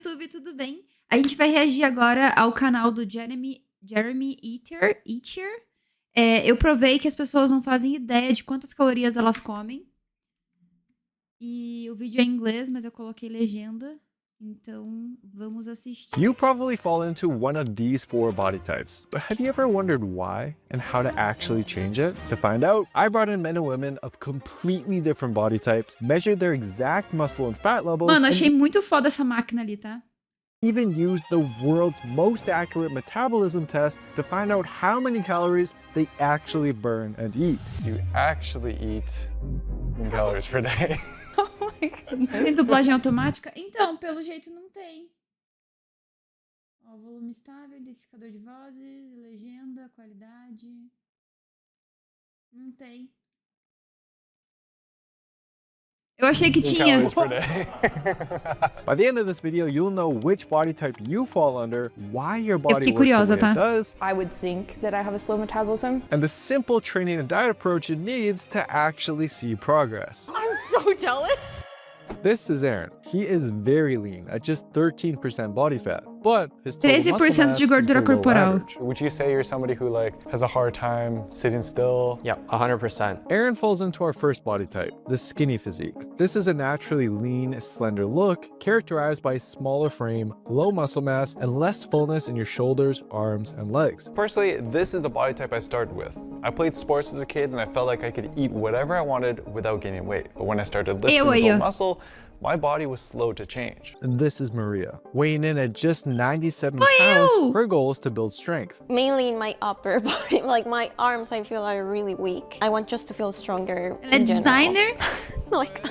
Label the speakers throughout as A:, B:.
A: YouTube, tudo bem? A gente vai reagir agora ao canal do Jeremy Eater. Eu provei que as pessoas não fazem ideia de quantas calorias elas comem. E o vídeo é em inglês, mas eu coloquei legenda. Então, vamos assistir.
B: You probably fall into one of these 4 body types, but have you ever wondered why and how to actually change it? To find out, I brought in men and women of completely different body types, measured their exact muscle and fat levels,
A: Mano, achei muito foda essa máquina ali, tá?
B: even used the world's most accurate metabolism test to find out how many calories they actually burn and eat. You actually eat calories per day.
C: Oh my goodness.
A: Tem dublagem automática? Então, pelo jeito não tem. Ó, volume estável, identificador de vozes, legenda, qualidade. Não tem. Eu achei que tinha.
B: Calories per day. By the end of this video, you'll know which body type you fall under, why your body
A: fiquei
B: works
A: curiosa,
B: the way
A: tá?
B: it does,
C: I would think that I have a slow metabolism.
B: and the simple training and diet approach it needs to actually see progress.
C: I'm so jealous.
B: This is Aaron. He is very lean at just 13% body fat, but his total muscle
A: 13%
B: mass
A: de
B: is
A: gordura
B: below
A: corporal.
B: average. Would you say you're somebody who has a hard time sitting still?
D: Yeah, 100%.
B: Aaron falls into our first body type, the skinny physique. This is a naturally lean, slender look characterized by a smaller frame, low muscle mass, and less fullness in your shoulders, arms, and legs. Personally, this is the body type I started with. I played sports as a kid and I felt like I could eat whatever I wanted without gaining weight. But when I started lifting and building muscle, my body was slow to change. And this is Maria. Weighing in at just 97 pounds, her goal is to build strength.
E: Mainly in my upper body, like my arms I feel are really weak. I want just to feel stronger
A: Ela é
E: in general.
A: designer?
E: Like,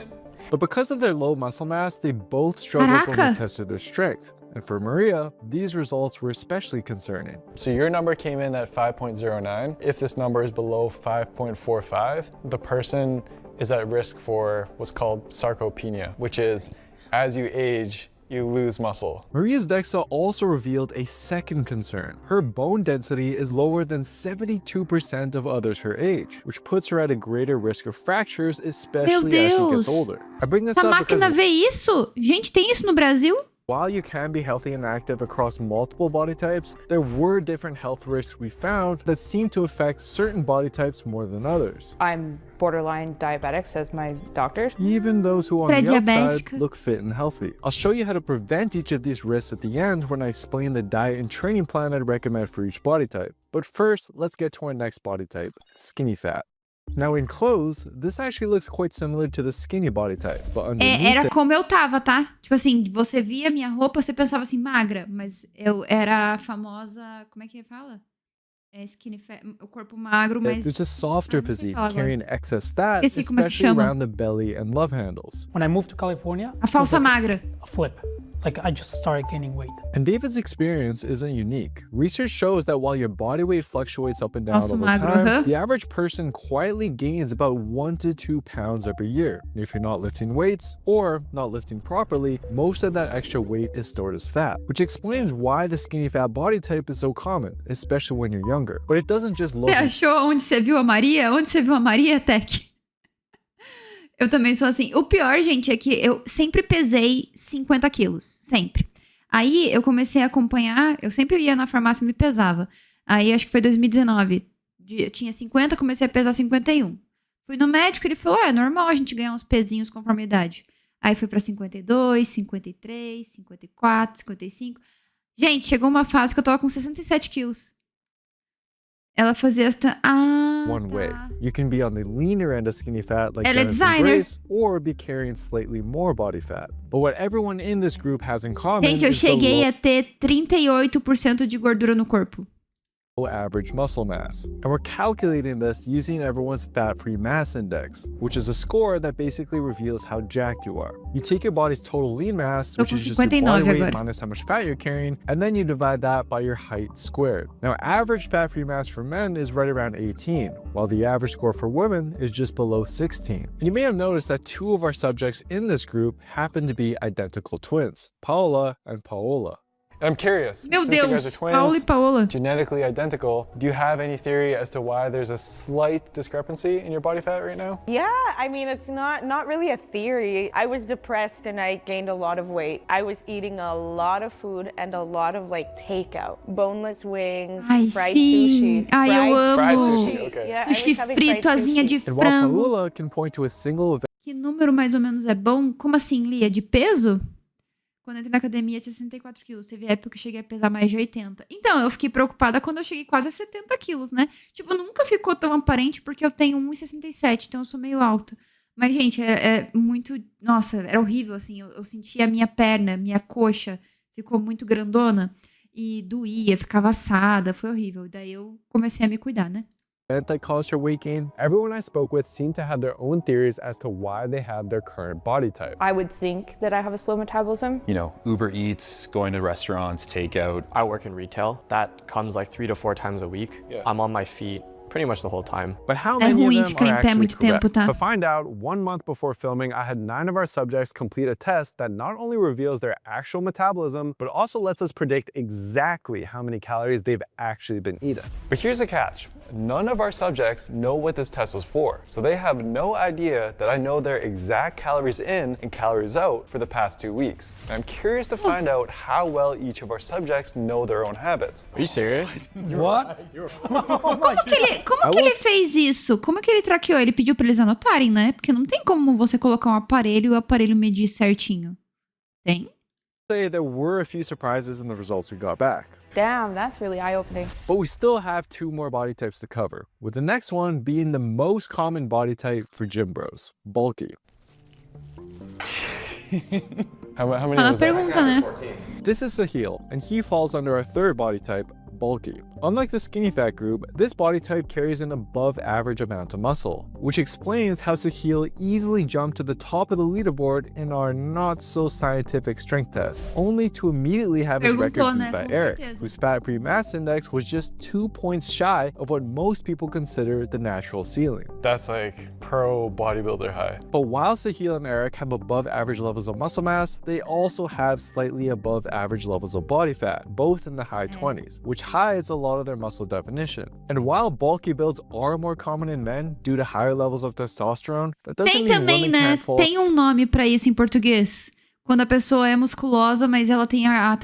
B: But because of their low muscle mass, they both struggled when
A: Caraca.
B: they tested their strength. And for Maria, these results were especially concerning. So your number came in at 5.09. If this number is below 5.45, the person is at risk for what's called sarcopenia, which is as you age, you lose muscle. Maria's DEXA also revealed a second concern. Her bone density is lower than 72% of others her age, which puts her at a greater risk of fractures, especially as she
A: Deus.
B: gets older. I bring this
A: Essa
B: up because
A: máquina vê isso? Gente, tem isso no Brasil?
B: while you can be healthy and active across multiple body types, there were different health risks we found that seem to affect certain body types more than others.
C: I'm borderline diabetic, says my doctor.
B: Even those who on the outside
A: Pré-diabética.
B: look fit and healthy. I'll show you how to prevent each of these risks at the end when I explain the diet and training plan I'd recommend for each body type. But first, let's get to our next body type, skinny fat. Now in clothes, this actually looks quite similar to the skinny body type, but underneath
A: Era
B: it,
A: como eu tava, tá? Tipo assim, você via minha roupa, você pensava assim, magra. Mas eu era a famosa... Como é que fala? É skinny fat, o corpo magro, mas...
B: there's a softer
A: Ah, não sei
B: physique
A: falar agora.
B: carrying excess fat,
A: Esqueci como é que
B: especially
A: chama.
B: around the belly and love handles.
F: When I moved to California,
A: A falsa
F: it was
A: magra.
F: a flip. Like I just started gaining weight.
B: And David's experience isn't unique. Research shows that while your body weight fluctuates up and down
A: Falso
B: over
A: magro,
B: time, the average person quietly gains about 1 to 2 pounds every year. If you're not lifting weights or not lifting properly, most of that extra weight is stored as fat, which explains why the skinny fat body type is so common, especially when you're younger. But it doesn't just look
A: Você achou onde você viu a Maria? Onde você viu a Maria, Tech? Eu também sou assim. O pior, gente, é que eu sempre pesei 50 quilos. Sempre. Aí eu comecei a acompanhar. Eu sempre ia na farmácia e me pesava. Aí acho que foi 2019. Eu tinha 50, comecei a pesar 51. Fui no médico, ele falou: é normal a gente ganhar uns pezinhos conforme a idade. Aí foi pra 52, 53, 54, 55. Gente, chegou uma fase que eu tava com 67 quilos. Ela fazia esta...
B: one way.
A: tá.
B: You can be on the leaner end of skinny fat like
A: Ela é
B: Dennis and
A: designer.
B: Grace, or be carrying slightly more body fat. But what everyone in this group has in common
A: Gente, eu
B: is the
A: cheguei
B: low
A: a ter 38% de gordura no corpo.
B: average muscle mass. And we're calculating this using everyone's fat-free mass index, which is a score that basically reveals how jacked you are. You take your body's total lean mass,
A: Tô
B: which
A: com
B: is just your
A: 59
B: body weight
A: agora.
B: minus how much fat you're carrying, and then you divide that by your height squared. Now, average fat-free mass for men is right around 18, while the average score for women is just below 16. And you may have noticed that 2 of our subjects in this group happen to be identical twins, Paola and Paola. I'm curious,
A: Meu
B: since you guys
A: Deus,
B: are twins,
A: Paula e Paola.
B: genetically identical, do you have any theory as to why there's a slight discrepancy in your body fat right now?
D: Yeah, I mean, it's not really a theory. I was depressed and I gained a lot of weight. I was eating a lot of food and a lot of like takeout. Boneless wings,
A: Ai,
D: fried
A: sim.
D: sushi.
A: Ai, eu amo.
B: Fried sushi, okay.
D: Yeah, I was
A: Sushi
D: having
A: frito,
D: fried
A: asinha de
D: sushi.
B: And while
A: frango.
B: Paula can point to a single event
A: Que número mais ou menos é bom? Como assim, Lia? De peso? Quando eu entrei na academia, tinha 64 quilos. Teve época que eu cheguei a pesar mais de 80. Então, eu fiquei preocupada quando eu cheguei quase a 70 quilos, né? Tipo, nunca ficou tão aparente porque eu tenho 1,67, então eu sou meio alta. Mas, gente, é muito... Nossa, era horrível, assim. Eu sentia a minha perna, minha coxa ficou muito grandona. E doía, ficava assada, foi horrível. Daí eu comecei a me cuidar, né?
B: that caused your weight gain, everyone I spoke with seemed to have their own theories as to why they have their current body type.
C: I would think that I have a slow metabolism.
G: You know, Uber Eats, going to restaurants, takeout.
H: I work in retail. That comes like 3 to 4 times a week.
B: Yeah.
H: I'm on my feet pretty much the whole time.
B: But how
A: É
B: many
A: ruim
B: of them
A: ficar
B: are
A: em pé
B: actually
A: muito tempo,
B: correct?
A: tá?
B: To find out, 1 month before filming, I had 9 of our subjects complete a test that not only reveals their actual metabolism, but also lets us predict exactly how many calories they've actually been eating. But here's the catch. None of our subjects know what this test was for, so they have no idea that I know their exact calories in and calories out for the past 2 weeks. And I'm curious to find out how well each of our subjects know their own habits.
H: Are you serious?
F: What?
A: Como que ele fez isso? Como que ele traqueou? Ele pediu pra eles anotarem, né? Porque não tem como você colocar um aparelho e o aparelho medir certinho. Tem?
B: Say there were a few surprises in the results we got back.
C: Damn, that's really eye-opening.
B: But we still have 2 more body types to cover, with the next one being the most common body type for gym bros, bulky. how many
A: Só na
B: was that?
A: pergunta, né?
B: This is Sahil, and he falls under our third body type, bulky. Unlike the skinny fat group, this body type carries an above average amount of muscle, which explains how Sahil easily jumped to the top of the leaderboard in our not so scientific strength test, only to immediately have his record
A: Perguntou,
B: beat
A: né?
B: by
A: Com
B: Eric,
A: certeza.
B: whose fat pre-mass index was just 2 points shy of what most people consider the natural ceiling. That's like pro bodybuilder high. But while Sahil and Eric have above average levels of muscle mass, they also have slightly above average levels of body fat, both in the high 20s, which hides a lot of their muscle definition. And while bulky builds are more common in men due to higher levels of testosterone, that doesn't
A: Tem
B: mean
A: também,
B: women
A: né?
B: can't fall.
A: Tem um nome pra isso em português. Quando a pessoa é musculosa, mas ela tem a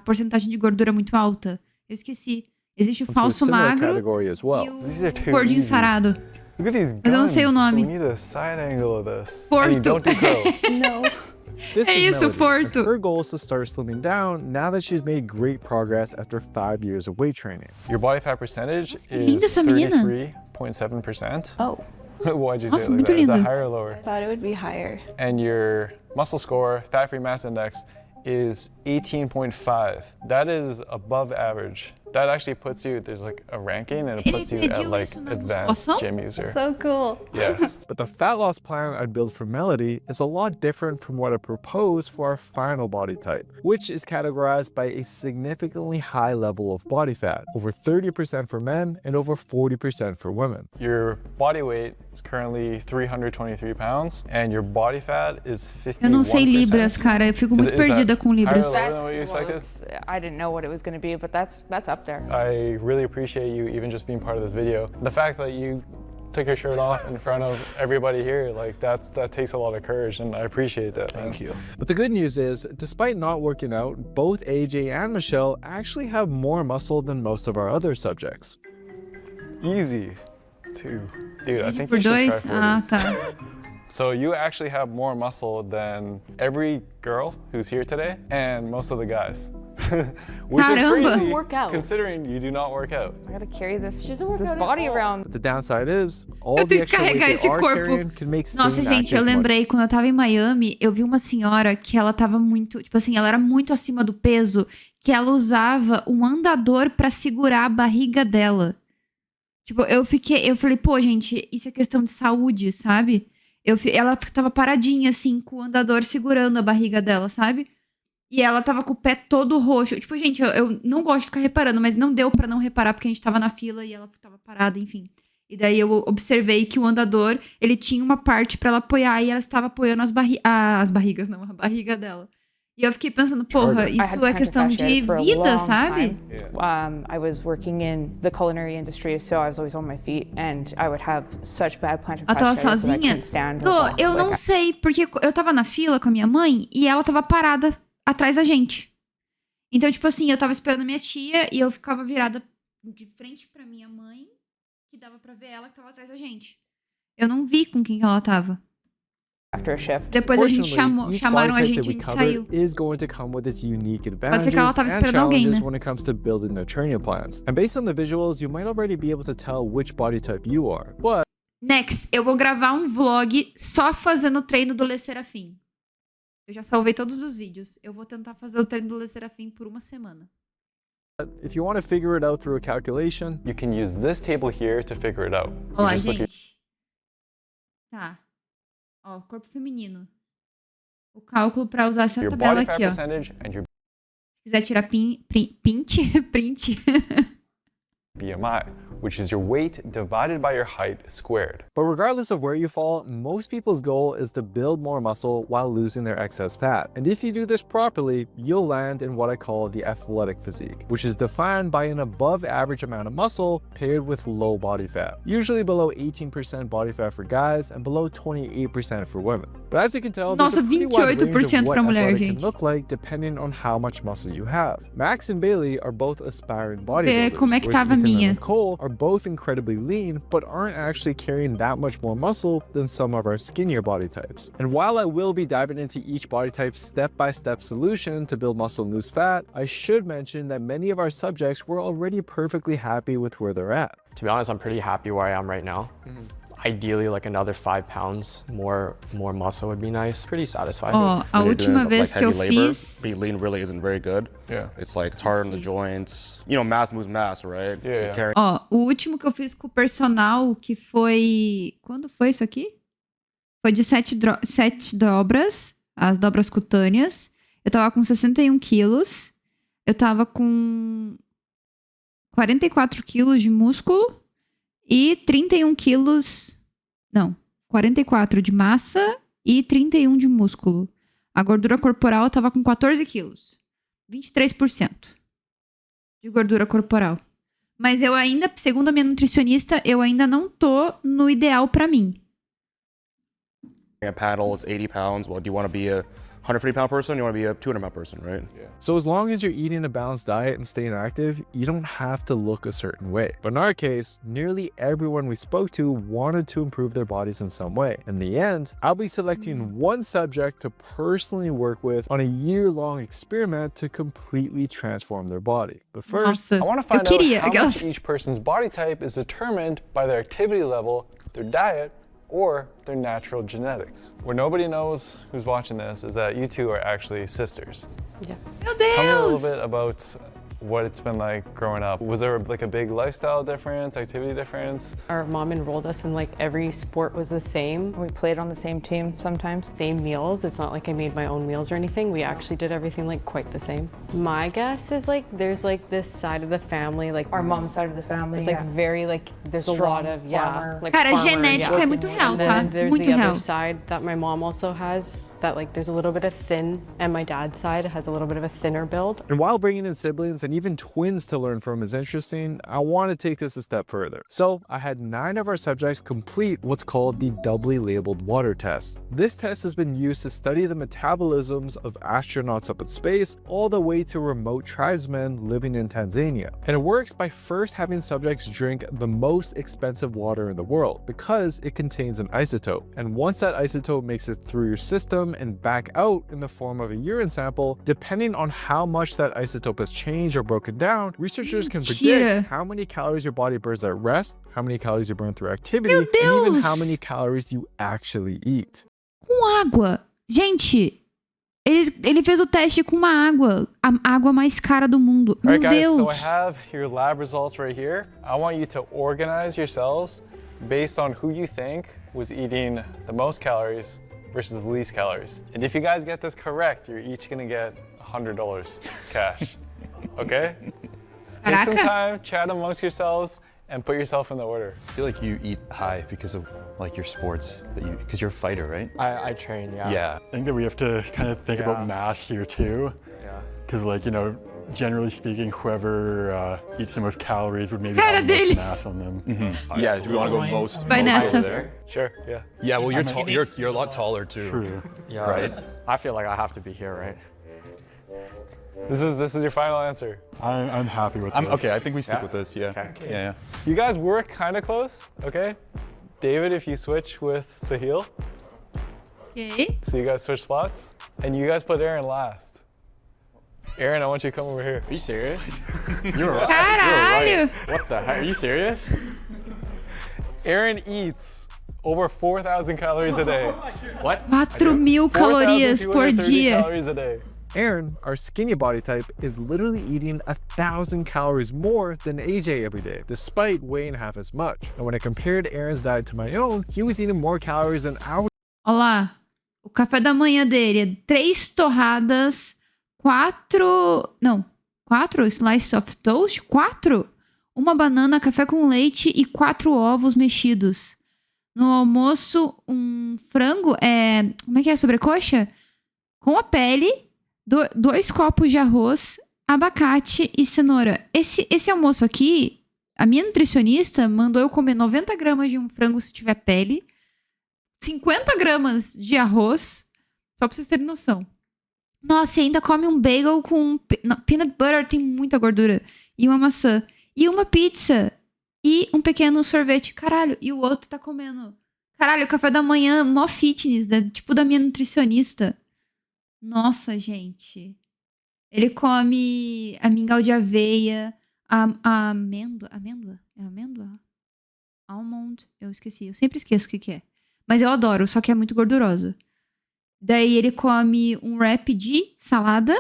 A: porcentagem de gordura muito alta. Eu esqueci. Existe o
B: into a
A: falso
B: similar
A: magro
B: category as well.
A: e
B: These are too
A: o gordinho
B: easy.
A: sarado.
B: Look at these
A: Mas eu não sei o
B: guns.
A: nome.
B: We need a side angle of this.
A: Forto.
B: And you don't do curls.
C: No.
B: This
A: É
B: is
A: isso,
B: Melody,
A: Forto.
B: and her goal is to start slimming down now that she's made great progress after 5 years of weight training. Your body fat percentage
A: que linda essa menina.
B: 33.7%.
I: Oh,
B: Why'd you
A: Nossa,
B: say it like
A: muito
B: that? Is that
A: lindo.
B: higher or lower?
I: I thought it would be higher.
B: And your muscle score, fat-free mass index, is 18.5. That is above average. That actually puts you, there's like a ranking and it
A: Ele
B: puts you
A: pediu
B: at like
A: isso na
B: advanced
A: musculação?
B: gym user.
I: So cool.
B: Yes. But the fat loss plan I'd build for Melody is a lot different from what I propose for our final body type, which is categorized by a significantly high level of body fat, over 30% for men and over 40% for women. Your body weight is currently 323 pounds and your body fat is 51%.
A: Eu não sei Libras, cara. Eu fico muito perdida com Libras.
B: higher or lower than what you expected?
C: Close. I didn't know what it was going to be, but that's up there.
B: I really appreciate you even just being part of this video. The fact that you took your shirt off in front of everybody here, like that takes a lot of courage and I appreciate that. Thank you. But the good news is, despite not working out, both AJ and Michelle actually have more muscle than most of our other subjects. Easy. Dude, I think
A: Por
B: you should
A: dois?
B: try
A: Ah,
B: 40s.
A: tá.
B: So you actually have more muscle than every girl who's here today and most of the guys. Which
A: Caramba.
B: is crazy
C: Work out.
B: considering you do not work out.
C: I got to carry this
E: doesn't work
C: this
E: out at
C: body
E: all.
C: around.
B: But the downside is, all
A: Eu
B: the
A: tenho que
B: extra weight
A: carregar
B: they
A: esse
B: are
A: corpo.
B: carrying can make
A: Nossa,
B: staying
A: gente, eu
B: active
A: lembrei, quando eu tava em Miami, eu vi uma senhora que ela tava muito, tipo assim, ela era muito acima do peso, que ela usava um andador pra segurar a barriga dela. Tipo, eu falei, pô, gente, isso é questão de saúde, sabe? Ela tava paradinha, assim, com o andador segurando a barriga dela, sabe? E ela tava com o pé todo roxo. Tipo, gente, eu não gosto de ficar reparando, mas não deu pra não reparar, porque a gente tava na fila e ela tava parada, enfim. E daí eu observei que o andador, ele tinha uma parte pra ela apoiar e ela estava apoiando as barrigas, não, a barriga dela. E eu fiquei pensando, porra,
C: I had
A: isso é
C: plantar
A: questão de
C: fasciitis for a
A: vida,
C: long
A: sabe?
C: time. I was working in the culinary industry, so I was always on my feet, and I would have such bad plantar
A: Ela tava
C: fasciitis that I
A: sozinha?
C: couldn't stand.
A: Tô, eu não sei, porque eu tava na fila com a minha mãe e ela tava parada atrás da gente. Então, tipo assim, eu tava esperando a minha tia e eu ficava virada de frente pra minha mãe, que dava pra ver ela que tava atrás da gente. Eu não vi com quem ela tava.
C: After a shift.
A: Depois a gente
B: Fortunately, each
A: chamaram a
B: body type
A: gente
B: that
A: e a
B: we
A: gente
B: cover
A: saiu.
B: is going to come with its unique
A: Pode ser que ela
B: advantages
A: tava
B: and
A: esperando alguém,
B: challenges
A: né?
B: when it comes to building their training plans. And based on the visuals, you might already be able to tell which body type you are. But
A: Next, eu vou gravar um vlog só fazendo o treino do Le Serafim. Eu já salvei todos os vídeos. Eu vou tentar fazer o treino do Le Serafim por uma semana.
B: if you want to figure it out through a calculation,
G: You can use this table here to figure it out.
A: Olha lá,
G: just look at
A: gente. Tá. Ó, corpo feminino. O cálculo pra usar essa
G: your
A: tabela
G: body fat
A: aqui, ó.
G: percentage and your
A: Se quiser tirar print.
G: BMI, which is your weight divided by your height squared.
B: but regardless of where you fall, most people's goal is to build more muscle while losing their excess fat. And if you do this properly, you'll land in what I call the athletic physique, which is defined by an above average amount of muscle paired with low body fat, usually below 18% body fat for guys and below 28% for women. But as you can tell, there's a
A: Nossa,
B: pretty wide range
A: 28%
B: of what
A: pra mulher,
B: athletic can
A: gente.
B: look like depending on how much muscle you have. Max and Bailey are both aspiring
A: Ver
B: bodybuilders,
A: como é que
B: whereas
A: tava a
B: Ethan
A: minha.
B: and Nicole are both incredibly lean, but aren't actually carrying that much more muscle than some of our skinnier body types. And while I will be diving into each body type's step-by-step solution to build muscle and lose fat, I should mention that many of our subjects were already perfectly happy with where they're at.
H: To be honest, I'm pretty happy where I am right now. Ideally, like another 5 pounds more muscle would be nice. Pretty satisfied.
A: Ó, a
I: When you're
A: última
I: doing,
A: vez que eu
I: heavy labor,
A: fiz...
I: being lean really isn't very good.
B: Yeah.
I: It's like it's hard on the joints. You know, mass moves mass, right?
B: Yeah, yeah.
I: Carrying
A: Ó, o último que eu fiz com o personal, que foi... Quando foi isso aqui? Foi de 7 dobras, as dobras cutâneas. Eu tava com 61 quilos. Eu tava com 44 quilos de músculo e 31 quilos... Não, 44 de massa e 31 de músculo. A gordura corporal eu tava com 14 quilos. 23% de gordura corporal. Mas eu ainda, segundo a minha nutricionista, eu ainda não tô no ideal pra mim.
I: a paddle, it's 80 pounds. Well, do you want to be a 150-pound person? You want to be a 200-pound person, right?
B: So as long as you're eating a balanced diet and staying active, you don't have to look a certain way. But in our case, nearly everyone we spoke to wanted to improve their bodies in some way. In the end, I'll be selecting one subject to personally work with on a year-long experiment to completely transform their body. But first,
A: Nossa,
G: I want to
A: eu
G: find
A: queria
G: out how much
A: aquelas...
G: each person's body type is determined by their activity level, their diet, or their natural genetics. What nobody knows who's watching this is that you two are actually sisters.
A: Meu
G: Tell me a little
A: Deus!
G: bit about what it's been like growing up. Was there like a big lifestyle difference, activity difference?
J: Our mom enrolled us in like every sport was the same.
C: We played on the same team sometimes.
J: Same meals. It's not like I made my own meals or anything. We actually did everything like quite the same. My guess is like there's like this side of the family, like
C: Our mom's side of the family.
J: it's like very like there's a
C: Strong
J: lot of
C: farmer.
J: like
A: Cara,
J: farmer,
A: genética
J: yeah.
A: é muito real,
J: And
A: tá?
J: then there's
A: Muito
J: the
A: real.
J: other side that my mom also has. That like there's a little bit of thin, and my dad's side has a little bit of a thinner build.
B: and while bringing in siblings and even twins to learn from is interesting, I want to take this a step further. So I had 9 of our subjects complete what's called the doubly labeled water test. This test has been used to study the metabolisms of astronauts up in space all the way to remote tribesmen living in Tanzania. And it works by first having subjects drink the most expensive water in the world because it contains an isotope. And once that isotope makes it through your system and back out in the form of a urine sample, depending on how much that isotope has changed or broken down, researchers can
A: Mentira.
B: predict how many calories your body burns at rest, how many calories you burn through activity,
A: Meu
B: and even
A: Deus.
B: how many calories you actually eat.
A: Com água. Gente, ele fez o teste com uma água. A água mais cara do mundo.
G: All
A: Meu
G: right, guys,
A: Deus.
G: so I have your lab results right here. I want you to organize yourselves based on who you think was eating the most calories versus the least calories. And if you guys get this correct, you're each gonna get $100 cash. Okay? Take some
A: Caraca.
G: time, chat amongst yourselves, and put yourself in the order. I feel like you eat high because of
K: like your sports that you, because you're a fighter, right?
H: I train, yeah.
K: Yeah.
L: I think that we have to kind of think about mass here too.
H: Yeah.
L: Because like, you know, generally speaking, whoever eats the most calories would maybe have the most mass on them.
K: Yeah, do we want to go most
A: Vanessa.
K: there?
G: Sure, yeah.
K: Yeah, well, you're tall. You're a lot taller too.
L: True.
H: Yeah,
K: Right?
H: I feel like I have to be here, right?
G: This is your final answer.
L: I'm happy with this.
K: Okay, I think we stick with this, yeah.
H: Okay.
K: Yeah.
G: You guys were kind of close, okay? David, if you switch with Sahil,
A: Ok.
G: so you guys switch spots, and you guys put Aaron last. Aaron, I want you to come over here.
H: Are you serious? You're right.
A: Caralho!
H: What the heck? Are you serious?
G: Aaron eats over 4,000 calories a day.
H: What?
A: 4.000 calorias por
G: 4,230
A: dia.
G: calories a day.
B: Aaron, our skinny body type, is literally eating 1,000 calories more than AJ every day, despite weighing half as much. And when I compared Aaron's diet to my own, he was eating more calories than our.
A: Olha lá. O café da manhã dele é 3 torradas, 4 slices of toast, 4, uma banana, café com leite e 4 ovos mexidos. No almoço, um frango, como é que é? Sobrecoxa? Com a pele, 2 copos de arroz, abacate e cenoura. Esse almoço aqui, a minha nutricionista mandou eu comer 90 gramas de um frango se tiver pele, 50 gramas de arroz, só pra vocês terem noção. Nossa, e ainda come um bagel com peanut butter, tem muita gordura, e uma maçã, e uma pizza, e um pequeno sorvete. Caralho, e o outro tá comendo. Caralho, café da manhã, mó fitness, tipo da minha nutricionista. Nossa, gente. Ele come a mingau de aveia, a amêndoa. É amêndoa? Almond. Eu esqueci. Eu sempre esqueço o que é. Mas eu adoro, só que é muito gorduroso. Daí ele come um wrap de salada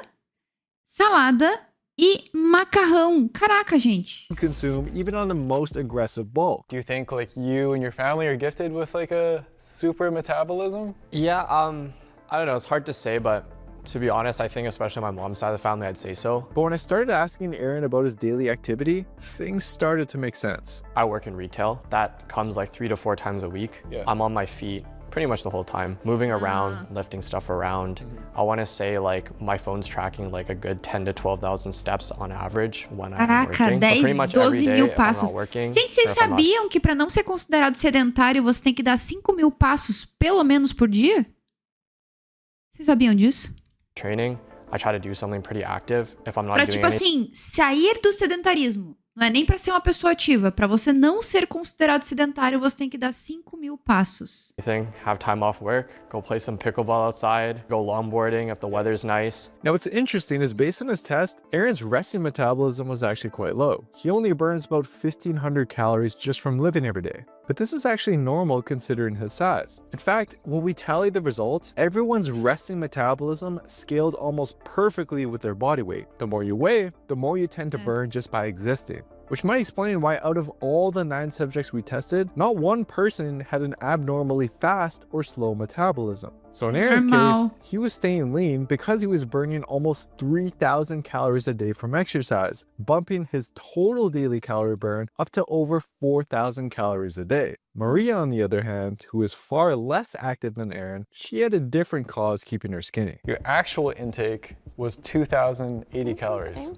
A: e macarrão. Caraca, gente.
B: Consume even on the most aggressive bulk.
G: Do you think like you and your family are gifted with like a super metabolism?
H: Yeah, I don't know, it's hard to say, but to be honest, I think especially on my mom's side of the family, I'd say so.
B: But when I started asking Aaron about his daily activity, things started to make sense.
H: I work in retail. That comes like 3 to 4 times a week.
G: Yeah.
H: I'm on my feet pretty much the whole time, moving around, lifting stuff around. I want to say like my phone's tracking like a good 10 to 12,000 steps on average when I'm
A: Caraca,
H: working. But
A: 10,
H: pretty much every
A: 12
H: day
A: mil
H: if I'm
A: passos.
H: not working,
A: Gente, vocês
H: or if I'm not
A: sabiam que pra não ser considerado sedentário, você tem que dar 5.000 passos pelo menos por dia? Vocês sabiam disso?
H: training, I try to do something pretty active. If I'm not
A: Pra,
H: doing
A: tipo assim, sair do sedentarismo. Não é nem pra ser uma pessoa ativa. Pra você não ser considerado sedentário, você tem que dar 5.000 passos.
H: anything, have time off work, go play some pickleball outside, go longboarding if the weather's nice.
B: Now what's interesting is based on his test, Aaron's resting metabolism was actually quite low. He only burns about 1,500 calories just from living every day. But this is actually normal considering his size. In fact, when we tally the results, everyone's resting metabolism scaled almost perfectly with their body weight. The more you weigh, the more you tend to burn just by existing. Which might explain why out of all the 9 subjects we tested, not one person had an abnormally fast or slow metabolism. So in Aaron's case, he was staying lean because he was burning almost 3,000 calories a day from exercise, bumping his total daily calorie burn up to over 4,000 calories a day. Maria, on the other hand, who is far less active than Aaron, she had a different cause keeping her skinny.
G: Your actual intake was 2,080 calories.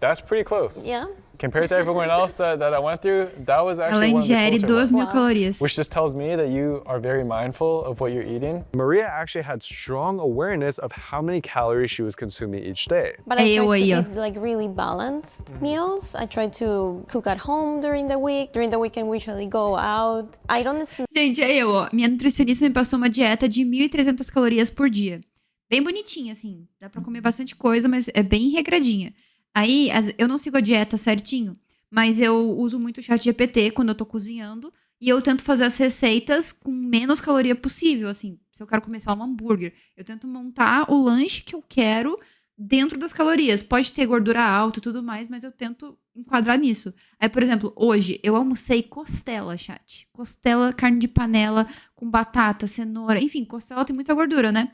G: That's pretty close.
E: Yeah.
G: Compared to everyone else that I went through, that was
A: Ela
G: actually one of the
A: ingere
G: closer
A: 2.000
G: ones.
A: calorias.
G: Which just tells me that you are very mindful of what you're eating.
B: Maria actually had strong awareness of how many calories she was consuming each day.
E: But I
A: Eu
E: try to
A: aí, ó.
E: eat like really balanced meals. I try to cook at home during the week. During the weekend, we usually go out. I don't
A: Gente, é eu, ó. Minha nutricionista me passou uma dieta de 1.300 calorias por dia. Bem bonitinha, assim. Dá pra comer bastante coisa, mas é bem regradinha. Aí, eu não sigo a dieta certinho, mas eu uso muito o chat GPT quando eu tô cozinhando. E eu tento fazer as receitas com menos caloria possível, assim. Se eu quero comer só um hambúrguer, eu tento montar o lanche que eu quero dentro das calorias. Pode ter gordura alta e tudo mais, mas eu tento enquadrar nisso. Aí, por exemplo, hoje eu almocei costela, chat. Costela, carne de panela, com batata, cenoura. Enfim, costela tem muita gordura, né?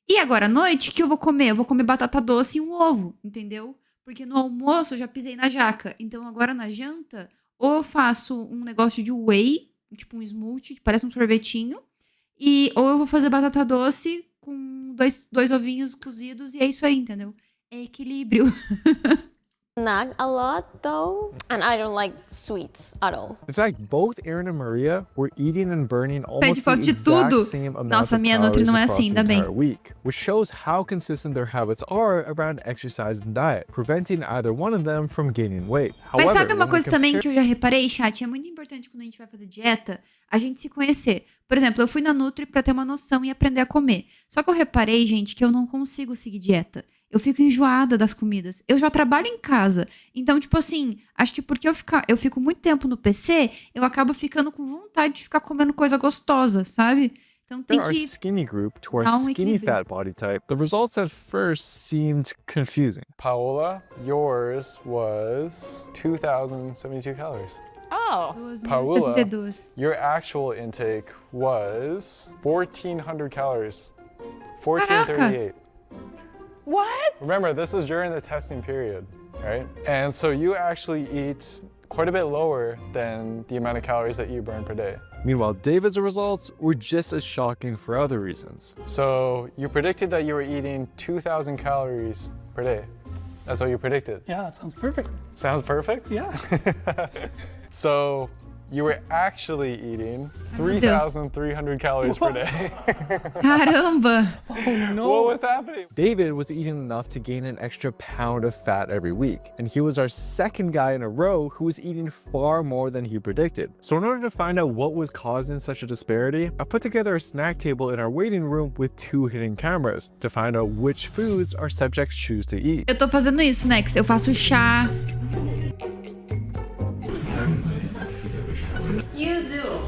A: E agora à noite, o que eu vou comer? Eu vou comer batata doce e um ovo, entendeu? Porque no almoço eu já pisei na jaca. Então agora na janta, ou eu faço um negócio de whey tipo um smoothie, parece um sorvetinho. Ou eu vou fazer batata doce com dois ovinhos cozidos e é isso aí, entendeu? É equilíbrio.
E: Snack a lot though, and I don't like sweets at all.
B: In fact, both Aaron and Maria were eating and burning almost the
A: de
B: exact
A: tudo.
B: same amount
A: Nossa,
B: of
A: minha Nutri
B: calories
A: não é
B: across
A: assim,
B: the
A: ainda bem.
B: entire week, which shows how consistent their habits are around exercise and diet, preventing either one of them from gaining weight.
A: Mas
B: However,
A: sabe uma
B: when we
A: coisa também
B: compare-
A: que eu já reparei, chat? É muito importante quando a gente vai fazer dieta, a gente se conhecer. Por exemplo, eu fui na Nutri pra ter uma noção e aprender a comer. Só que eu reparei, gente, que eu não consigo seguir dieta. Eu fico enjoada das comidas. Eu já trabalho em casa. Então, tipo assim, acho que porque eu fico muito tempo no PC, eu acabo ficando com vontade de ficar comendo coisa gostosa, sabe? Então tem
B: Our
A: que
B: skinny group to our
A: dar
B: skinny
A: equilíbrio.
B: fat body type, the results at first seemed confusing.
G: Paola, yours was 2,072 calories.
D: Oh.
G: Paola,
A: 2.072.
G: your actual intake was 1,400 calories. 1,438.
D: What?
G: Remember, this was during the testing period, right? And so you actually eat quite a bit lower than the amount of calories that you burn per day.
B: Meanwhile, David's results were just as shocking for other reasons.
G: So you predicted that you were eating 2,000 calories per day. That's what you predicted.
F: Yeah, that sounds perfect.
G: Sounds perfect?
F: Yeah.
G: So you were actually eating
A: meu Deus.
G: 3,300 calories per day.
A: Caramba!
G: What was happening?
B: David was eating enough to gain an extra pound of fat every week, and he was our second guy in a row who was eating far more than he predicted. So in order to find out what was causing such a disparity, I put together a snack table in our waiting room with 2 hidden cameras to find out which foods our subjects choose to eat.
A: Eu tô fazendo isso, né? Que eu faço chá.
E: You do.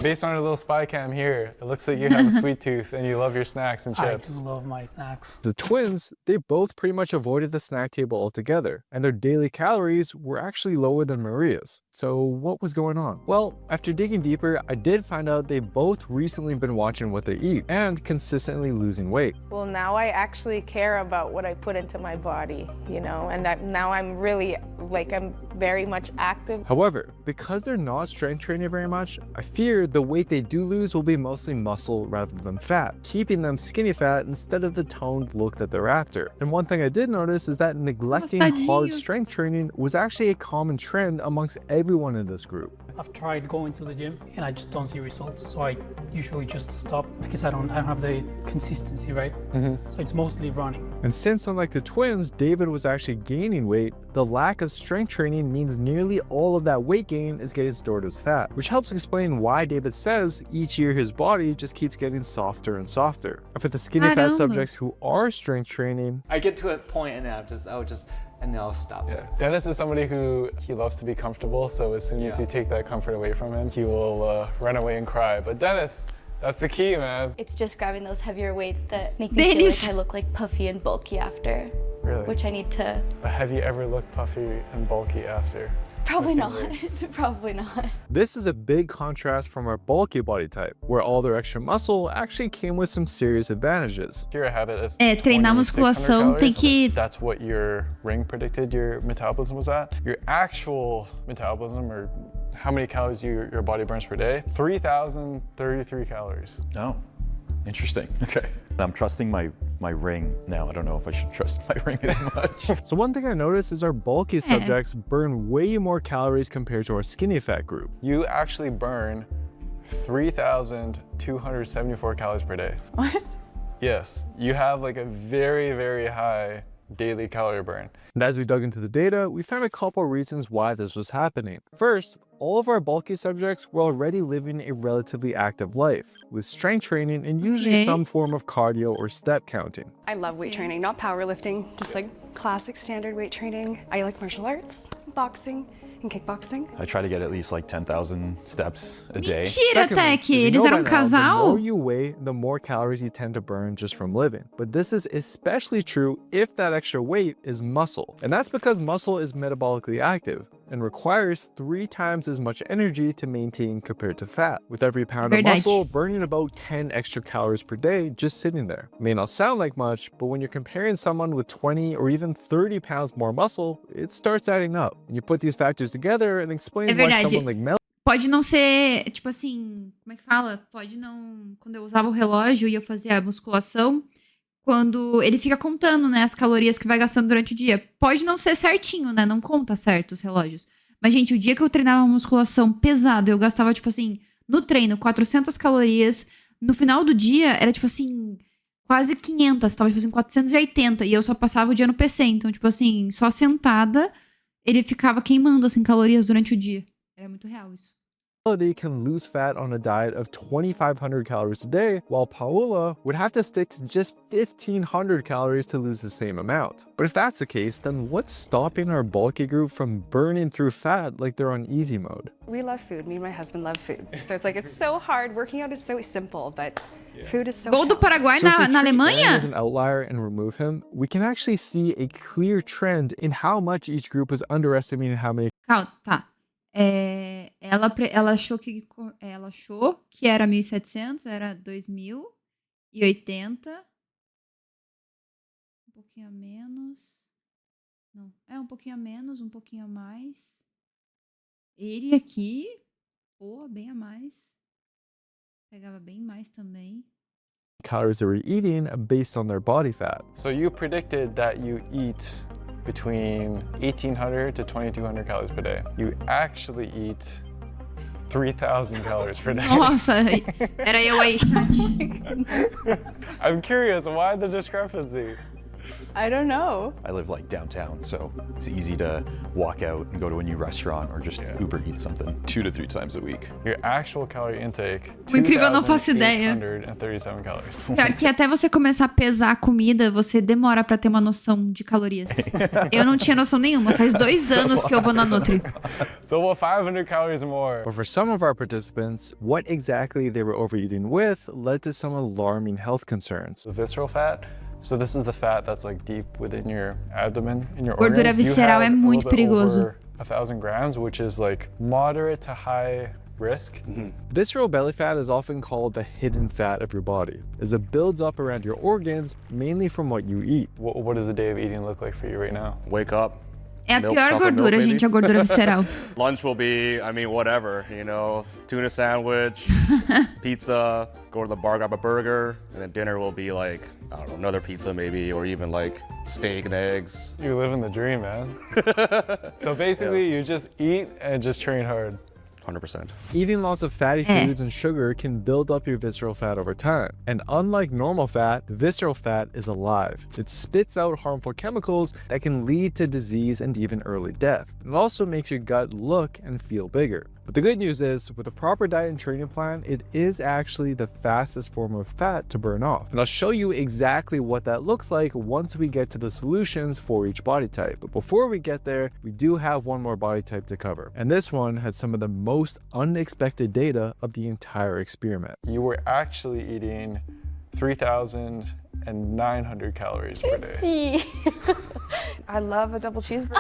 G: Based on a little spy cam here, it looks like you have a sweet tooth and you love your snacks and
F: I
G: chips.
F: do love my snacks.
B: The twins, they both pretty much avoided the snack table altogether, and their daily calories were actually lower than Maria's. So what was going on? Well, after digging deeper, I did find out they've both recently been watching what they eat and consistently losing weight.
D: Well, now I actually care about what I put into my body, you know, and now I'm really, I'm very much active.
B: However, because they're not strength training very much, I fear the weight they do lose will be mostly muscle rather than fat, keeping them skinny fat instead of the toned look that they're after. And one thing I did notice is that neglecting hard strength training was actually a common trend amongst everyone in this group.
F: I've tried going to the gym and I just don't see results, so I usually just stop because I don't have the consistency, right? So it's mostly running.
B: And since unlike the twins, David was actually gaining weight, the lack of strength training means nearly all of that weight gain is getting stored as fat, which helps explain why David says each year his body just keeps getting softer and softer. And for the skinny fat subjects who are strength training,
M: I get to a point and and then I'll stop.
G: Yeah. Dennis is somebody who he loves to be comfortable, so as soon as you take that comfort away from him, he will run away and cry. But Dennis, that's the key, man.
N: It's just grabbing those heavier weights that make me feel like I look like puffy and bulky after.
G: Really?
N: Which I need to.
G: But have you ever looked puffy and bulky after?
N: Probably not.
G: lifting weights?
N: Probably not.
B: this is a big contrast from our bulky body type, where all their extra muscle actually came with some serious advantages.
G: Your habit is
A: Treinar musculação tem que.
G: That's what your ring predicted your metabolism was at. Your actual metabolism, or how many calories your body burns per day, 3,033 calories.
K: Oh, interesting. Okay. I'm trusting my ring now. I don't know if I should trust my ring as much.
B: So one thing I noticed is our bulky subjects burn way more calories compared to our skinny fat group.
G: You actually burn 3,274 calories per day.
C: What?
G: Yes, you have like a very, very high daily calorie burn.
B: And as we dug into the data, we found a couple reasons why this was happening. First, all of our bulky subjects were already living a relatively active life, with strength training and usually some form of cardio or step counting.
O: I love weight training, not powerlifting, just like classic standard weight training. I like martial arts, boxing, and kickboxing.
K: I try to get at least like 10,000 steps a day.
A: Mentira, Tech!
B: as you
A: Eles
B: know by
A: eram
B: now,
A: casal?
B: The more you weigh, the more calories you tend to burn just from living. But this is especially true if that extra weight is muscle. And that's because muscle is metabolically active and requires 3 times as much energy to maintain compared to fat, with every pound of muscle burning about 10 extra calories per day just sitting there. It may not sound like much, but when you're comparing someone with 20 or even 30 pounds more muscle, it starts adding up. And you put these factors together and explains why someone like Mel
A: pode não ser, tipo assim, como é que fala? Pode não... Quando eu usava o relógio e eu fazia a musculação, quando ele fica contando, né, as calorias que vai gastando durante o dia. Pode não ser certinho, né? Não conta certo os relógios. Mas, gente, o dia que eu treinava musculação pesado, eu gastava, tipo assim, no treino, 400 calorias. No final do dia, era, tipo assim, quase 500. Tava, tipo assim, 480. E eu só passava o dia no PC. Então, tipo assim, só sentada, ele ficava queimando, assim, calorias durante o dia. Era muito real isso.
B: Melody can lose fat on a diet of 2,500 calories a day, while Paola would have to stick to just 1,500 calories to lose the same amount. But if that's the case, then what's stopping our bulky group from burning through fat like they're on easy mode?
O: We love food. Me and my husband love food. So it's like, it's so hard. Working out is so simple, but food is so
A: Gol do Paraguai
B: So if we
A: na
B: treat
A: Alemanha?
B: Aaron as an outlier and remove him, we can actually see a clear trend in how much each group is underestimating how many
A: Calma, tá. Ela achou que era 1.700, era 2.080. Um pouquinho a menos. Não, um pouquinho a menos, um pouquinho a mais. Ele aqui, pô, bem a mais. Pegava bem mais também.
B: calories they were eating based on their body fat.
G: So you predicted that you eat between 1,800 to 2,200 calories per day. You actually eat 3,000 calories per day.
A: Nossa, era eu aí.
G: I'm curious, why the discrepancy?
O: I don't know.
K: I live like downtown, so it's easy to walk out and go to a new restaurant or just Uber eat something 2 to 3 times a week.
G: Your actual calorie intake,
A: O incrível, eu não faço ideia.
G: 2,837 calories.
A: Pior que até você começar a pesar a comida, você demora pra ter uma noção de calorias. Eu não tinha noção nenhuma. Faz 2 anos que eu vou na Nutri.
G: So about 500 calories more.
B: But for some of our participants, what exactly they were overeating with led to some alarming health concerns.
G: The visceral fat. So this is the fat that's like deep within your abdomen, in your
A: Gordura
G: organs.
A: visceral é muito perigoso.
G: Over 1,000 grams, which is like moderate to high risk.
B: Visceral belly fat is often called the hidden fat of your body, as it builds up around your organs, mainly from what you eat.
G: What does a day of eating look like for you right now?
I: Wake up.
A: É a
I: milk,
A: pior
I: chocolate
A: gordura,
I: milk,
A: gente, a gordura visceral.
I: Lunch will be, I mean, whatever, you know, tuna sandwich, pizza, go to the bar, grab a burger, and then dinner will be like, I don't know, another pizza maybe, or even like steak and eggs.
G: You're living the dream, man. So basically, you just eat and just train hard.
I: 100%.
B: Eating lots of fatty foods and sugar can build up your visceral fat over time. And unlike normal fat, visceral fat is alive. It spits out harmful chemicals that can lead to disease and even early death. It also makes your gut look and feel bigger. But the good news is, with a proper diet and training plan, it is actually the fastest form of fat to burn off. And I'll show you exactly what that looks like once we get to the solutions for each body type. But before we get there, we do have one more body type to cover. And this one had some of the most unexpected data of the entire experiment.
G: You were actually eating 3,900 calories per day.
C: I love a double cheeseburger.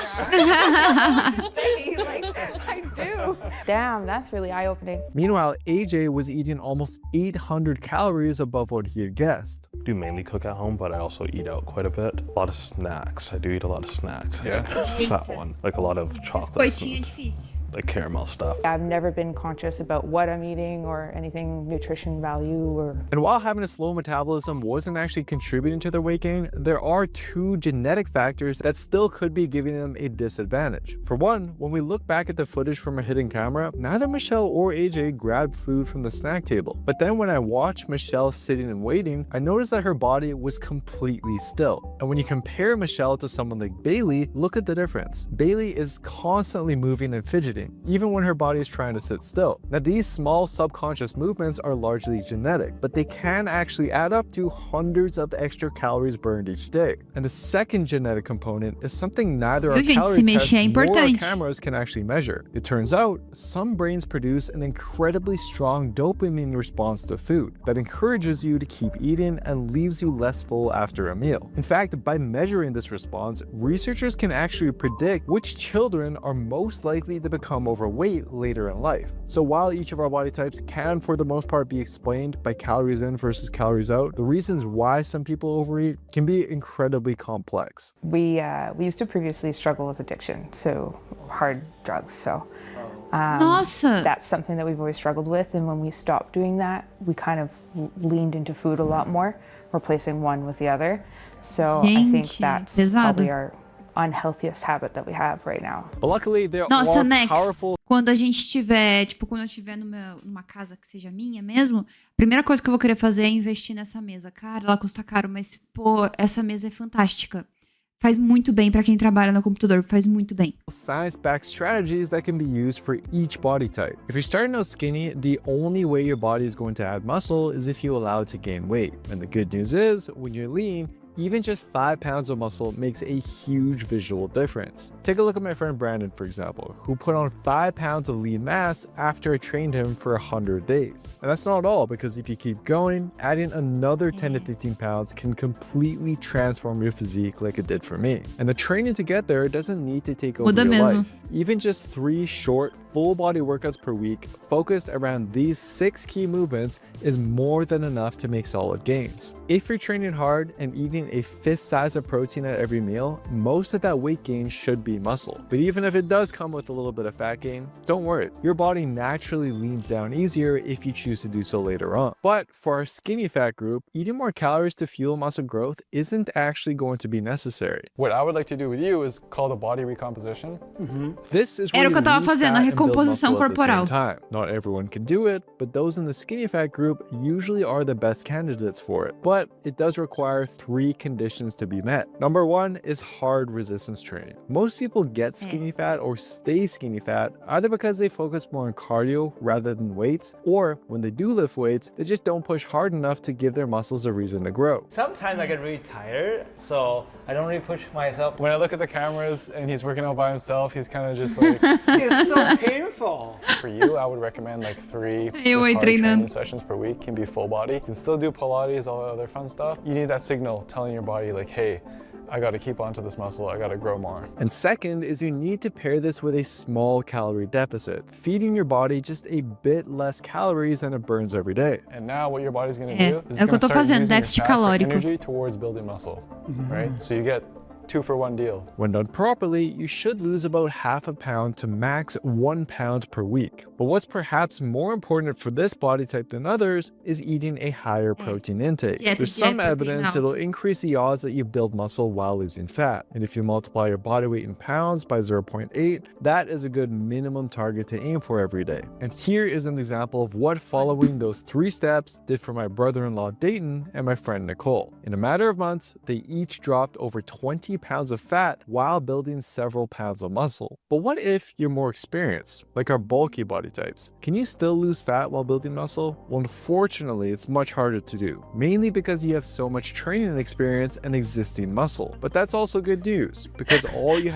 C: I do. Damn, that's really eye-opening.
B: Meanwhile, AJ was eating almost 800 calories above what he had guessed.
P: I do mainly cook at home, but I also eat out quite a bit. A lot of snacks. I do eat a lot of snacks.
G: Yeah.
P: Just that one. Like a lot of chocolates.
A: Biscoitinho é difícil.
P: Like caramel stuff.
C: I've never been conscious about what I'm eating or anything nutrition value or...
B: And while having a slow metabolism wasn't actually contributing to their weight gain, there are 2 genetic factors that still could be giving them a disadvantage. For one, when we look back at the footage from a hidden camera, neither Michelle or AJ grabbed food from the snack table. But then when I watched Michelle sitting and waiting, I noticed that her body was completely still. And when you compare Michelle to someone like Bailey, look at the difference. Bailey is constantly moving and fidgeting, even when her body is trying to sit still. Now, these small subconscious movements are largely genetic, but they can actually add up to hundreds of extra calories burned each day. And the second genetic component is something neither our calorie tests nor our cameras can actually measure. It turns out, some brains produce an incredibly strong dopamine response to food that encourages you to keep eating and leaves you less full after a meal. In fact, by measuring this response, researchers can actually predict which children are most likely to become become overweight later in life. So while each of our body types can, for the most part, be explained by calories in versus calories out, the reasons why some people overeat can be incredibly complex.
C: We used to previously struggle with addiction, so hard drugs. So that's something that we've always struggled with. And when we stopped doing that, we kind of leaned into food a lot more, replacing one with the other. So I think that's probably our unhealthiest habit that we have right now.
B: But luckily, they're
A: Nossa,
B: more powerful.
A: Quando a gente tiver, tipo, quando eu estiver numa casa que seja minha mesmo, a primeira coisa que eu vou querer fazer é investir nessa mesa. Cara, ela custa caro, mas, pô, essa mesa é fantástica. Faz muito bem pra quem trabalha no computador, faz muito bem.
B: Science-backed strategies that can be used for each body type. If you're starting out skinny, the only way your body is going to add muscle is if you allow it to gain weight. And the good news is, when you're lean, even just 5 pounds of muscle makes a huge visual difference. Take a look at my friend Brandon, for example, who put on 5 pounds of lean mass after I trained him for 100 days. And that's not all, because if you keep going, adding another 10 to 15 pounds can completely transform your physique like it did for me. And the training to get there doesn't need to take over your life. Even just 3 short, full body workouts per week focused around these 6 key movements is more than enough to make solid gains. If you're training hard and eating a fist size of protein at every meal, most of that weight gain should be muscle. But even if it does come with a little bit of fat gain, don't worry, your body naturally leans down easier if you choose to do so later on. But for our skinny fat group, eating more calories to fuel muscle growth isn't actually going to be necessary.
G: What I would like to do with you is called a body recomposition.
B: This is where
A: Era o que eu tava
B: lose
A: fazendo, a
B: fat and build
A: recomposição
B: muscle at the
A: corporal.
B: same time. Not everyone can do it, but those in the skinny fat group usually are the best candidates for it. But it does require 3 conditions to be met. Number 1 is hard resistance training. Most people get skinny fat or stay skinny fat either because they focus more on cardio rather than weights, or when they do lift weights, they just don't push hard enough to give their muscles a reason to grow.
M: Sometimes I get really tired, so I don't really push myself.
G: When I look at the cameras and he's working out by himself, he's kind of just like...
M: It's so painful.
G: For you, I would recommend like 3 hard training sessions per week. Can be full body. You can still do Pilates, all the other fun stuff. You need that signal telling your body like, hey, I gotta keep onto this muscle, I gotta grow more.
B: And second is you need to pair this with a small calorie deficit, feeding your body just a bit less calories than it burns every day.
G: And now what your body's gonna do is
A: É o que eu tô fazendo, déficit calórico.
G: energy towards building muscle, right? So you get 2 for 1 deal.
B: When done properly, you should lose about half a pound to max 1 pound per week. But what's perhaps more important for this body type than others is eating a higher protein intake. There's some evidence it'll increase the odds that you build muscle while losing fat. And if you multiply your body weight in pounds by 0.8, that is a good minimum target to aim for every day. And here is an example of what following those 3 steps did for my brother-in-law Dayton and my friend Nicole. In a matter of months, they each dropped over 20 pounds of fat while building several pounds of muscle. But what if you're more experienced, like our bulky body types? Can you still lose fat while building muscle? Well, unfortunately, it's much harder to do, mainly because you have so much training experience and existing muscle. But that's also good news, because all you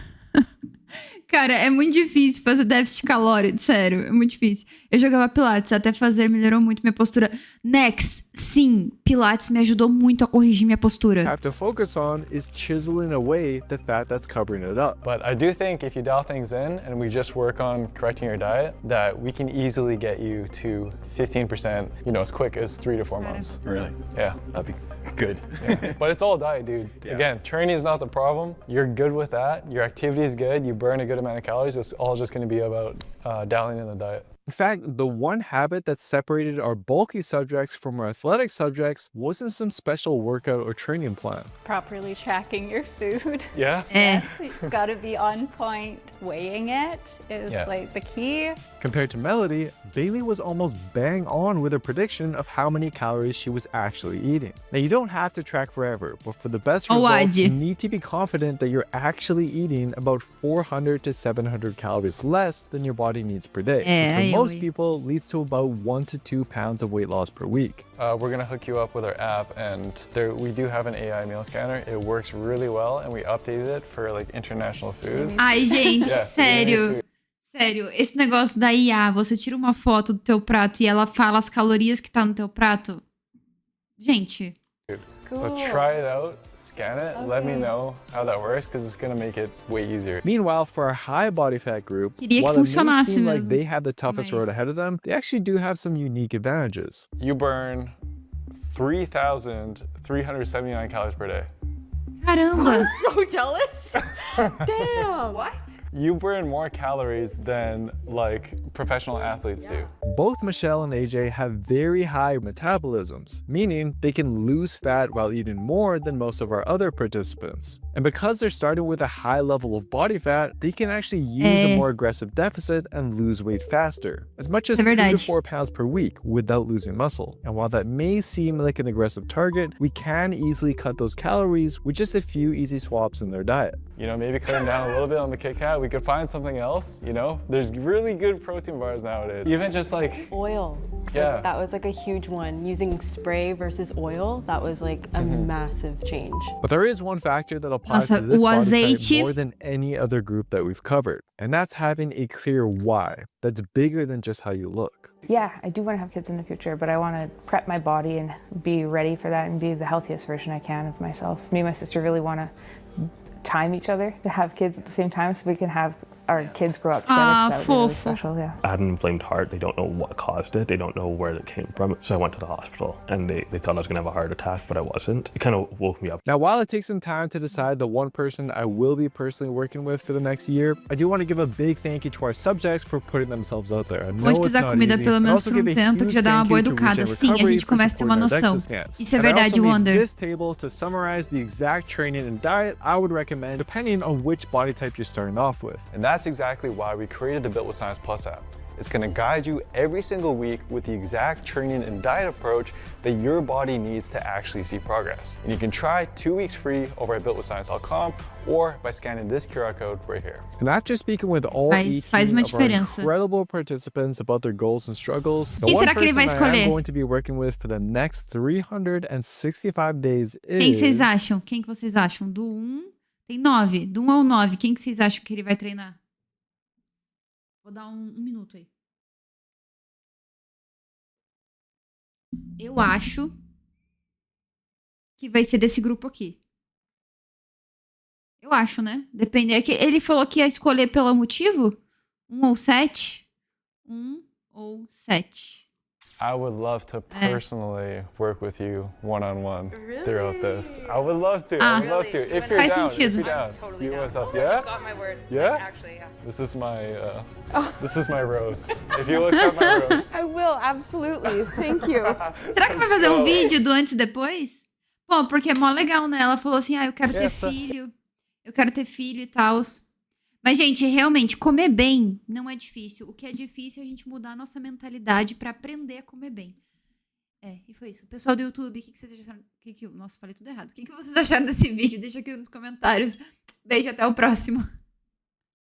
A: Cara, é muito difícil fazer déficit calórico, sério, é muito difícil. Eu jogava Pilates, até fazer melhorou muito minha postura. Next, sim, Pilates me ajudou muito a corrigir minha postura.
B: have to focus on is chiseling away the fat that's covering it up.
G: But I do think if you dial things in and we just work on correcting your diet, that we can easily get you to 15%, you know, as quick as 3 to 4 months.
K: Really?
G: Yeah.
K: That'd be good.
G: Yeah. But it's all diet, dude.
K: Yeah.
G: Again, training is not the problem. You're good with that. Your activity is good. You burn a good amount of calories. It's all just going to be about dialing in the diet.
B: In fact, the one habit that separated our bulky subjects from our athletic subjects wasn't some special workout or training plan.
Q: Properly tracking your food.
G: Yeah?
Q: Yes, it's got to be on point. Weighing it is like the key.
B: Compared to Melody, Bailey was almost bang on with her prediction of how many calories she was actually eating. Now, you don't have to track forever, but for the best results, you need to be confident that you're actually eating about 400 to 700 calories less than your body needs per day. Which for most people leads to about 1 to 2 pounds of weight loss per week.
G: We're going to hook you up with our app, and we do have an AI meal scanner. It works really well, and we updated it for like international foods.
A: Ai, gente, sério. Sério, esse negócio da IA, você tira uma foto do teu prato e ela fala as calorias que tá no teu prato. Gente.
J: Cool.
B: So try it out, scan it, let me know how that works, because it's going to make it way easier.
G: Meanwhile, for our high body fat group,
A: Queria que
G: while it may
A: funcionasse
G: seem like
A: mesmo.
G: they have the toughest road ahead of them, they actually do have some unique advantages.
B: You burn 3,379 calories per day.
A: Caramba!
J: I'm so jealous. Damn.
D: What?
B: You burn more calories than like professional athletes do.
G: Both Michelle and AJ have very high metabolisms, meaning they can lose fat while eating more than most of our other participants. And because they're starting with a high level of body fat, they can actually use a more aggressive deficit and lose weight faster, as much as 2 to 4 pounds per week without losing muscle. And while that may seem like an aggressive target, we can easily cut those calories with just a few easy swaps in their diet.
B: You know, maybe cutting down a little bit on the Kit Kat, we could find something else, you know? There's really good protein bars nowadays. Even just like
J: oil.
B: Yeah.
J: Like, that was like a huge one. Using spray versus oil, that was like a massive change.
G: But there is one factor that applies to this body type more than any other group that we've covered, and that's having a clear why that's bigger than just how you look.
C: Yeah, I do want to have kids in the future, but I want to prep my body and be ready for that and be the healthiest version I can of myself. Me and my sister really want to time each other to have kids at the same time so we can have our kids grow up together. That would be really special, yeah.
P: I had an inflamed heart. They don't know what caused it. They don't know where it came from. So I went to the hospital and they thought I was gonna have a heart attack, but I wasn't. It kind of woke me up.
G: Now, while it takes some time to decide the one person I will be personally working with for the next year, I do want to give a big thank you to our subjects for putting themselves out there. I know
A: Pode pisar comida pelo menos por tempo, que já dá uma boa educada. Sim, a gente começa a ter uma noção. Isso é verdade, Wonder.
G: This table to summarize the exact training and diet I would recommend depending on which body type you're starting off with.
B: And that's exactly why we created the Built with Science Plus app. It's going to guide you every single week with the exact training and diet approach that your body needs to actually see progress. And you can try 2 weeks free over at builtwithscience.com or by scanning this QR code right here.
G: And after speaking with all 18 of our incredible participants about their goals and struggles, the one person I am going to be working with for the next 365 days is...
A: Quem vocês acham? Quem que vocês acham? Do 1, tem 9. Do 1 ao 9, quem que vocês acham que ele vai treinar? Vou dar um minuto aí. Eu acho que vai ser desse grupo aqui. Eu acho, né? Depende. É que ele falou que ia escolher pelo motivo? 1 ou 7? 1 ou 7.
B: I would love to personally work with you one-on-one throughout this. I would love to. I would love to. If you're down, if you're down.
D: Totally
B: you
D: down.
B: myself, yeah?
D: Got my word.
B: Yeah?
D: Like, actually, yeah.
B: This is my rose. If you look at my rose.
D: I will, absolutely. Thank you.
A: Será que vai fazer um vídeo do antes e depois? Bom, porque é mó legal, né? Ela falou assim, eu quero ter filho. Eu quero ter filho e tal. Mas, gente, realmente, comer bem não é difícil. O que é difícil é a gente mudar a nossa mentalidade pra aprender a comer bem. E foi isso. Pessoal do YouTube, o que vocês acharam? Nossa, falei tudo errado. O que vocês acharam desse vídeo? Deixa aqui nos comentários. Beijo, até o próximo.